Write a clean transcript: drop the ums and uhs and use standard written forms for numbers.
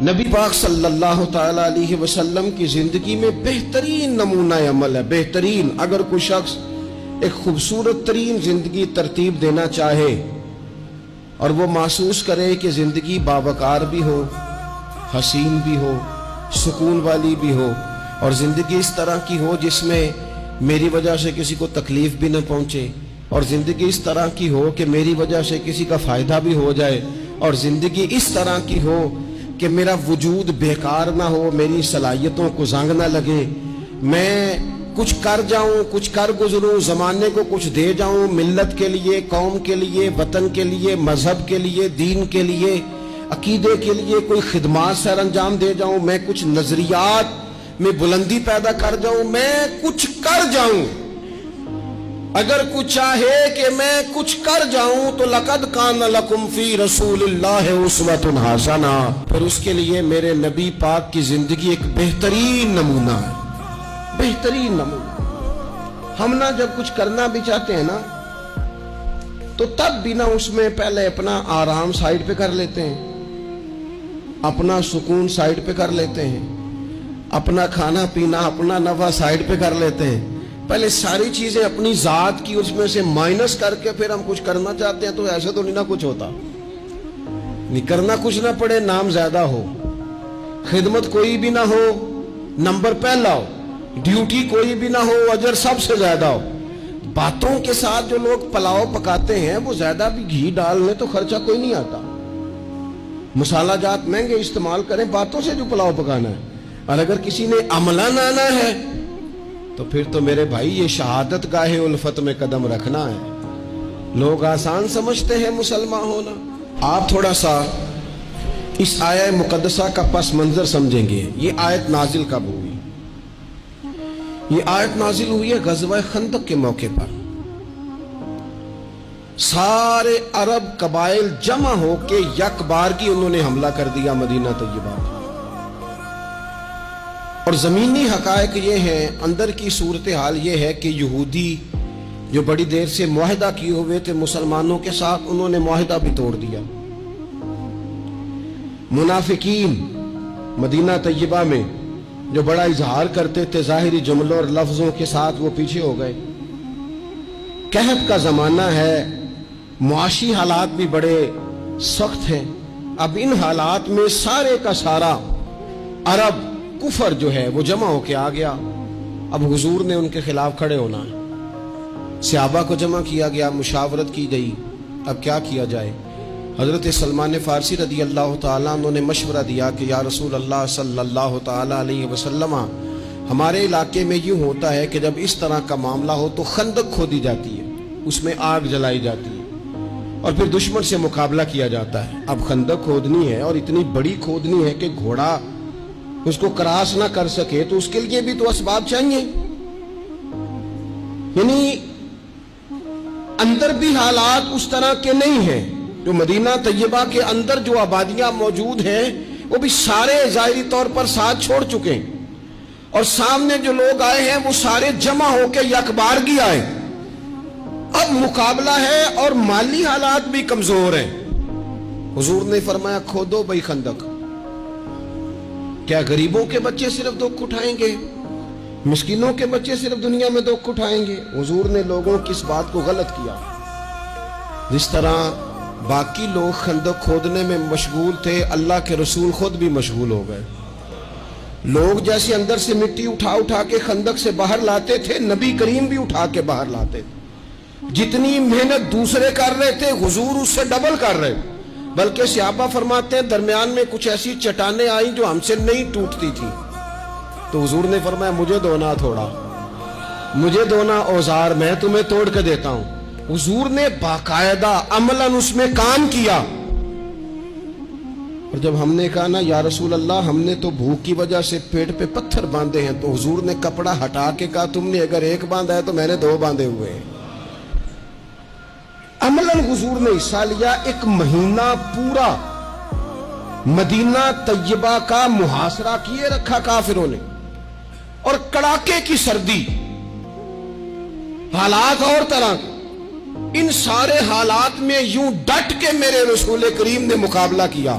نبی پاک صلی اللہ تعالی علیہ وسلم کی زندگی میں بہترین نمونہ عمل ہے. بہترین. اگر کوئی شخص ایک خوبصورت ترین زندگی ترتیب دینا چاہے اور وہ محسوس کرے کہ زندگی باوقار بھی ہو، حسین بھی ہو، سکون والی بھی ہو، اور زندگی اس طرح کی ہو جس میں میری وجہ سے کسی کو تکلیف بھی نہ پہنچے، اور زندگی اس طرح کی ہو کہ میری وجہ سے کسی کا فائدہ بھی ہو جائے، اور زندگی اس طرح کی ہو کہ میرا وجود بیکار نہ ہو، میری صلاحیتوں کو زنگ نہ لگے، میں کچھ کر جاؤں، کچھ کر گزروں، زمانے کو کچھ دے جاؤں، ملت کے لیے، قوم کے لیے، وطن کے لیے، مذہب کے لیے، دین کے لیے، عقیدے کے لیے کوئی خدمات سر انجام دے جاؤں، میں کچھ نظریات میں بلندی پیدا کر جاؤں، میں کچھ کر جاؤں. اگر کچھ چاہے کہ میں کچھ کر جاؤں تو لقد کان لکم فی رسول اللہ اسوۃ حسنہ، پھر اس کے لیے میرے نبی پاک کی زندگی ایک بہترین نمونہ ہے. بہترین نمونہ. ہم نہ جب کچھ کرنا بھی چاہتے ہیں نا تو تب بھی نہ اس میں پہلے اپنا آرام سائیڈ پہ کر لیتے ہیں، اپنا سکون سائیڈ پہ کر لیتے ہیں، اپنا کھانا پینا، اپنا نفع سائیڈ پہ کر لیتے ہیں. پہلے ساری چیزیں اپنی ذات کی اس میں سے مائنس کر کے پھر ہم کچھ کرنا چاہتے ہیں. تو ایسا تو نہیں نہ کچھ ہوتا، نہیں کرنا کچھ نہ پڑے، نام زیادہ ہو، خدمت کوئی بھی نہ ہو، نمبر پہلا ہو، ڈیوٹی کوئی بھی نہ ہو، اجر سب سے زیادہ ہو. باتوں کے ساتھ جو لوگ پلاؤ پکاتے ہیں وہ زیادہ بھی گھی ڈال لیں تو خرچہ کوئی نہیں آتا. مسالہ جات مہنگے استعمال کریں، باتوں سے جو پلاؤ پکانا ہے. اور اگر کسی نے عملہ آنا ہے تو پھر تو میرے بھائی یہ شہادت گاہ الفت میں قدم رکھنا ہے. لوگ آسان سمجھتے ہیں مسلمان ہونا. آپ تھوڑا سا اس آیہ مقدسہ کا پس منظر سمجھیں گے. یہ آیت نازل کب ہوئی؟ یہ آیت نازل ہوئی ہے غزوہ خندق کے موقع پر. سارے عرب قبائل جمع ہو کے یک بار کی انہوں نے حملہ کر دیا مدینہ طیبہ پر. اور زمینی حقائق یہ ہیں، اندر کی صورتحال یہ ہے کہ یہودی جو بڑی دیر سے معاہدہ کیے ہوئے تھے مسلمانوں کے ساتھ، انہوں نے معاہدہ بھی توڑ دیا. منافقین مدینہ طیبہ میں جو بڑا اظہار کرتے تھے ظاہری جملوں اور لفظوں کے ساتھ، وہ پیچھے ہو گئے. قحط کا زمانہ ہے، معاشی حالات بھی بڑے سخت ہیں. اب ان حالات میں سارے کا سارا عرب کفر جو ہے وہ جمع ہو کے آ گیا. اب حضور نے ان کے خلاف کھڑے ہونا ہے. صحابہ کو جمع کیا گیا، مشاورت کی گئی اب کیا کیا جائے. حضرت سلمان فارسی رضی اللہ تعالیٰ عنہ نے مشورہ دیا کہ یا رسول اللہ صلی اللہ تعالیٰ علیہ وسلم، ہمارے علاقے میں یوں ہوتا ہے کہ جب اس طرح کا معاملہ ہو تو خندق کھودی جاتی ہے، اس میں آگ جلائی جاتی ہے اور پھر دشمن سے مقابلہ کیا جاتا ہے. اب خندق کھودنی ہے اور اتنی بڑی کھودنی ہے کہ گھوڑا اس کو کراس نہ کر سکے، تو اس کے لیے بھی تو اسباب چاہیے. یعنی اندر بھی حالات اس طرح کے نہیں ہیں. جو مدینہ طیبہ کے اندر جو آبادیاں موجود ہیں وہ بھی سارے ظاہری طور پر ساتھ چھوڑ چکے ہیں، اور سامنے جو لوگ آئے ہیں وہ سارے جمع ہو کے یکبارگی آئے. اب مقابلہ ہے اور مالی حالات بھی کمزور ہیں. حضور نے فرمایا کھودو بھائی خندق. کیا غریبوں کے بچے صرف دکھ اٹھائیں گے؟ مسکینوں کے بچے صرف دنیا میں دکھ اٹھائیں گے؟ حضور نے لوگوں کی اس بات کو غلط کیا. جس طرح باقی لوگ خندق کھودنے میں مشغول تھے، اللہ کے رسول خود بھی مشغول ہو گئے. لوگ جیسے اندر سے مٹی اٹھا اٹھا کے خندق سے باہر لاتے تھے، نبی کریم بھی اٹھا کے باہر لاتے تھے. جتنی محنت دوسرے کر رہے تھے حضور اس سے ڈبل کر رہے. بلکہ صحابہ فرماتے ہیں درمیان میں کچھ ایسی چٹانیں آئیں جو ہم سے نہیں ٹوٹتی تھی، تو حضور نے فرمایا مجھے دونا تھوڑا، مجھے دونا اوزار، میں تمہیں توڑ کے دیتا ہوں. حضور نے باقاعدہ عملاً اس میں کام کیا. اور جب ہم نے کہا نا یا رسول اللہ ہم نے تو بھوک کی وجہ سے پیٹ پہ پتھر باندھے ہیں، تو حضور نے کپڑا ہٹا کے کہا تم نے اگر ایک باندھا ہے تو میں نے دو باندھے ہوئے ہیں. عملاً حضور نے حصہ لیا. ایک مہینہ پورا مدینہ طیبہ کا محاصرہ کیے رکھا کافروں نے، اور کڑاکے کی سردی، حالات اور طرح. ان سارے حالات میں یوں ڈٹ کے میرے رسول کریم نے مقابلہ کیا.